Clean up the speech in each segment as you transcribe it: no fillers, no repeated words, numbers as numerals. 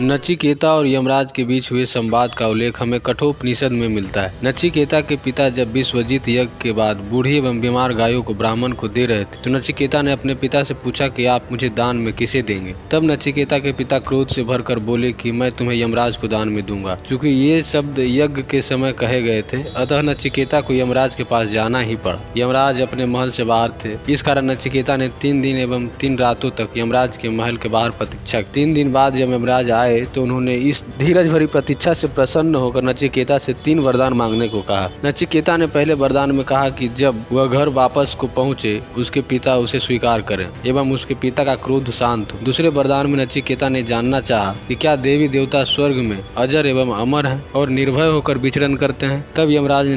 नचिकेता और यमराज के बीच हुए संवाद का उल्लेख हमें कठोपनिषद में मिलता है। नचिकेता के पिता जब विश्वजीत यज्ञ के बाद बूढ़ी एवं बीमार गायों को ब्राह्मण को दे रहे थे तो नचिकेता ने अपने पिता से पूछा कि आप मुझे दान में किसे देंगे। तब नचिकेता के पिता क्रोध से भरकर बोले कि मैं तुम्हें यमराज को दान में दूंगा। चूंकि ये शब्द यज्ञ के समय कहे गए थे, अतः नचिकेता को यमराज के पास जाना ही पड़ा। यमराज अपने महल से बाहर थे, इस कारण नचिकेता ने 3 दिन एवं 3 रातों तक यमराज के महल के बाहर प्रतीक्षा की। 3 दिन बाद जब यमराज आए तो उन्होंने इस धीरज भरी प्रतीक्षा से प्रसन्न होकर नचिकेता से 3 वरदान मांगने को कहा। नचिकेता ने पहले वरदान में कहा कि जब वह घर वापस को पहुंचे उसके पिता उसे स्वीकार करें एवं उसके पिता का क्रोध शांत हो। दूसरे वरदान में नचिकेता ने जानना चाहा कि क्या देवी देवता स्वर्ग में अजर एवं अमर हैं और निर्भय होकर विचरण करते हैं। तब यमराज ने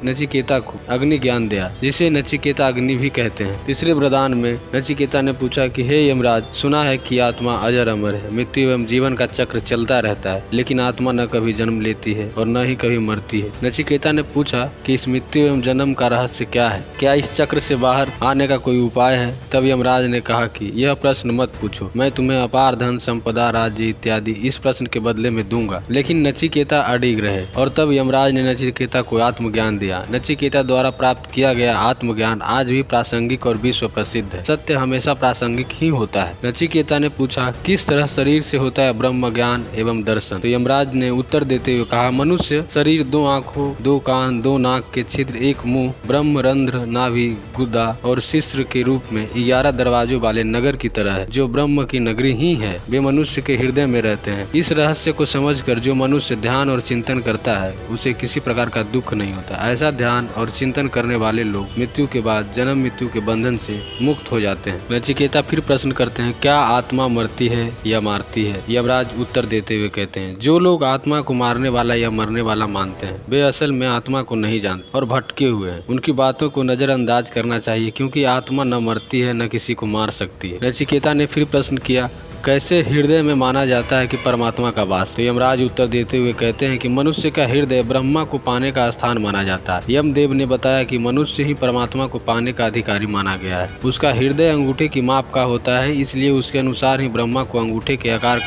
नचिकेता को अग्नि ज्ञान दिया, जिसे नचिकेता अग्नि भी कहते हैं। तीसरे वरदान में नचिकेता ने पूछा कि हे यमराज, सुना है कि आत्मा अजर अमर है, मृत्यु एवं जीवन का चक्र चलता रहता है, लेकिन आत्मा न कभी जन्म लेती है और न ही कभी मरती है। नचिकेता ने पूछा कि इस मृत्यु एवं जन्म का रहस्य क्या है, क्या इस चक्र से बाहर आने का कोई उपाय है। तब यमराज ने कहा कि यह प्रश्न मत पूछो, मैं तुम्हें अपार धन संपदा राज्य इत्यादि इस प्रश्न के बदले में दूंगा। लेकिन नचिकेता अडिग रहे और तब यमराज ने नचिकेता को आत्मज्ञान दिया। नचिकेता द्वारा प्राप्त किया गया आत्मज्ञान आज भी प्रासंगिक और विश्व प्रसिद्ध है। सत्य हमेशा प्रासंगिक ही होता है। नचिकेता ने पूछा किस तरह शरीर से होता है ब्रह्म ज्ञान एवं दर्शन। तो यमराज ने उत्तर देते हुए कहा, मनुष्य शरीर 2 आँखों 2 कान 2 नाक के छिद्र 1 मुंह ब्रह्म रंध्र नाभि गुदा और शिश्र के रूप में 11 दरवाजों वाले नगर की तरह है, जो ब्रह्म की नगरी ही है। वे मनुष्य के हृदय में रहते हैं। इस रहस्य को समझकर जो मनुष्य ध्यान और चिंतन करता है उसे किसी प्रकार का दुख नहीं होता। ऐसा ध्यान और चिंतन करने वाले लोग मृत्यु के बाद जन्म मृत्यु के बंधन से मुक्त हो जाते हैं। नचिकेता फिर प्रश्न करते हैं, क्या आत्मा मरती है या मारती है। यमराज उत्तर देते हुए कहते हैं, जो लोग आत्मा को मारने वाला या मरने वाला मानते हैं वे असल में आत्मा को नहीं जानते और भटके हुए हैं। उनकी बातों को नजरअंदाज करना चाहिए, क्योंकि आत्मा न मरती है न किसी को मार सकती है। नचिकेता ने फिर प्रश्न किया, कैसे हृदय में माना जाता है कि परमात्मा का वास। तो यमराज उत्तर देते हुए कहते हैं कि मनुष्य का हृदय ब्रह्मा को पाने का स्थान माना जाता है। यमदेव ने बताया कि मनुष्य ही परमात्मा को पाने का अधिकारी माना गया है। उसका हृदय अंगूठे की माप का होता है, इसलिए उसके अनुसार ही ब्रह्मा को अंगूठे के आकार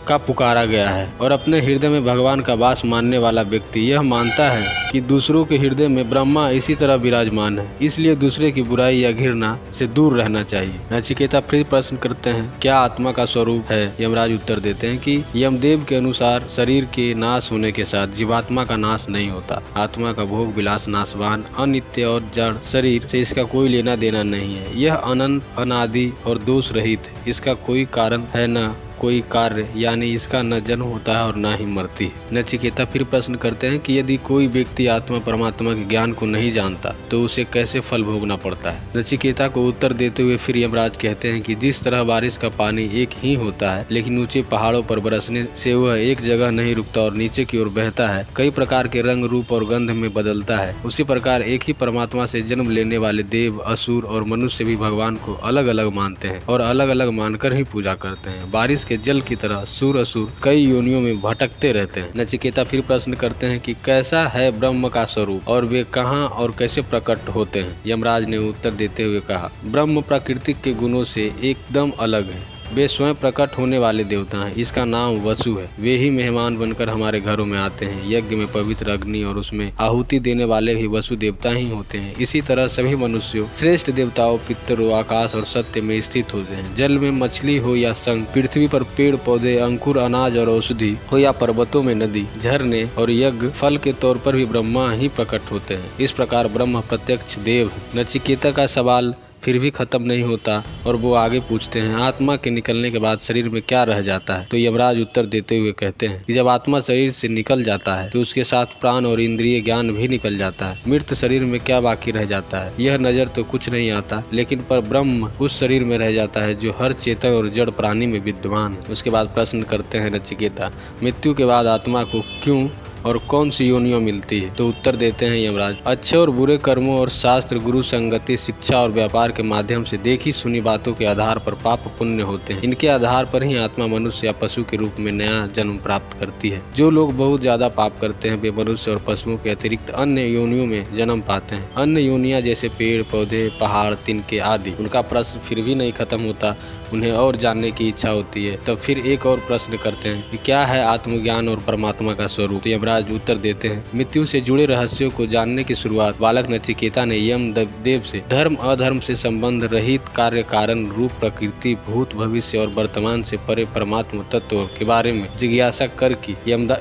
का पुकारा गया है। और अपने हृदय में भगवान का वास मानने वाला व्यक्ति यह मानता है कि दूसरों के हृदय में ब्रह्मा इसी तरह विराजमान है, इसलिए दूसरे की बुराई या घृणा से दूर रहना चाहिए। नचिकेता फिर प्रश्न करते हैं, क्या आत्मा का स्वरूप है। यमराज उत्तर देते हैं कि यमदेव के अनुसार शरीर के नाश होने के साथ जीवात्मा का नाश नहीं होता। आत्मा का भोग विलास नाशवान अनित्य और जड़ शरीर से इसका कोई लेना देना नहीं है। यह अनंत अनादि और दोष रहित है। इसका कोई कारण है न कोई कार्य, यानी इसका न जन्म होता है और न ही मरती है। नचिकेता फिर प्रश्न करते हैं कि यदि कोई व्यक्ति आत्मा परमात्मा के ज्ञान को नहीं जानता तो उसे कैसे फल भोगना पड़ता है। नचिकेता को उत्तर देते हुए फिर यमराज कहते हैं कि जिस तरह बारिश का पानी एक ही होता है, लेकिन ऊंचे पहाड़ों पर बरसने से वह एक जगह नहीं रुकता और नीचे की ओर बहता है, कई प्रकार के रंग रूप और गंध में बदलता है, उसी प्रकार एक ही परमात्मा से जन्म लेने वाले देव असुर और मनुष्य भी भगवान को अलग अलग मानते हैं और अलग अलग मानकर ही पूजा करते हैं। बारिश के जल की तरह सुर असुर कई योनियों में भटकते रहते हैं। नचिकेता फिर प्रश्न करते हैं कि कैसा है ब्रह्म का स्वरूप और वे कहाँ और कैसे प्रकट होते हैं। यमराज ने उत्तर देते हुए कहा, ब्रह्म प्राकृतिक के गुणों से एकदम अलग है। वे स्वयं प्रकट होने वाले देवता हैं। इसका नाम वसु है। वे ही मेहमान बनकर हमारे घरों में आते हैं। यज्ञ में पवित्र अग्नि और उसमें आहुति देने वाले भी वसु देवता ही होते हैं। इसी तरह सभी मनुष्यों श्रेष्ठ देवताओं पितरों आकाश और सत्य में स्थित होते हैं। जल में मछली हो या शंख, पृथ्वी पर पेड़ पौधे अंकुर अनाज और औषधि हो या पर्वतों में नदी झरने और यज्ञ फल के तौर पर भी ब्रह्मा ही प्रकट होते हैं। इस प्रकार ब्रह्म प्रत्यक्ष देव है। नचिकेता का सवाल फिर भी खत्म नहीं होता और वो आगे पूछते हैं, आत्मा के निकलने के बाद शरीर में क्या रह जाता है। तो यमराज उत्तर देते हुए कहते हैं कि जब आत्मा शरीर से निकल जाता है तो उसके साथ प्राण और इंद्रिय ज्ञान भी निकल जाता है। मृत शरीर में क्या बाकी रह जाता है, यह नजर तो कुछ नहीं आता, लेकिन पर ब्रह्म उस शरीर में रह जाता है जो हर चेतन और जड़ प्राणी में विद्यमान है। उसके बाद प्रश्न करते हैं नचिकेता, मृत्यु के बाद आत्मा को क्यों और कौन सी योनियां मिलती है? तो उत्तर देते हैं यमराज, अच्छे और बुरे कर्मों और शास्त्र, गुरु संगति, शिक्षा और व्यापार के माध्यम से देखी सुनी बातों के आधार पर पाप पुण्य होते हैं। इनके आधार पर ही आत्मा मनुष्य या पशु के रूप में नया जन्म प्राप्त करती है। जो लोग बहुत ज्यादा पाप करते हैं वे मनुष्य और पशुओं के अतिरिक्त अन्य योनियों में जन्म पाते हैं। अन्य योनियां जैसे पेड़ पौधे, पहाड़, तिनके आदि। उनका प्रश्न फिर भी नहीं खत्म होता, उन्हें और जानने की इच्छा होती है। तब फिर एक और प्रश्न करते हैं कि क्या है आत्मज्ञान और परमात्मा का स्वरूप? तो यमराज उत्तर देते हैं, मृत्यु से जुड़े रहस्यों को जानने की शुरुआत बालक नचिकेता ने यम देव से धर्म अधर्म से संबंध रहित कार्य कारण रूप प्रकृति भूत भविष्य और वर्तमान से परे परमात्मा तत्व के बारे में जिज्ञासा कर की।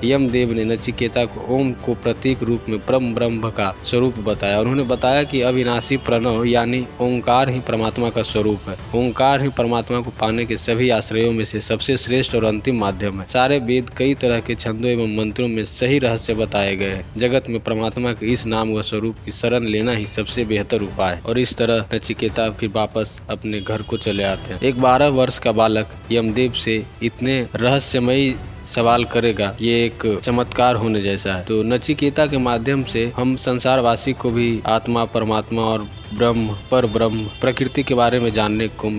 यमदेव ने नचिकेता को ओम को प्रतीक रूप में परम ब्रह्म का स्वरूप बताया। उन्होंने बताया कि अविनाशी प्रणव यानी ओंकार ही परमात्मा का स्वरूप है। ओंकार ही परमात्मा को पाने के सभी आश्रयों में से सबसे श्रेष्ठ और अंतिम माध्यम है। सारे वेद कई तरह के छंदों एवं मंत्रों में सही रहस्य बताए गए हैं। जगत में परमात्मा के इस नाम व स्वरूप की शरण लेना ही सबसे बेहतर उपाय है। और इस तरह नचिकेता फिर वापस अपने घर को चले आते हैं। एक 12 वर्ष का बालक यमदेव से इतने रहस्यमयी सवाल करेगा, ये एक चमत्कार होने जैसा है। तो नचिकेता के माध्यम से हम संसारवासी को भी आत्मा, परमात्मा और ब्रह्म, पर ब्रह्म, प्रकृति के बारे में जानने को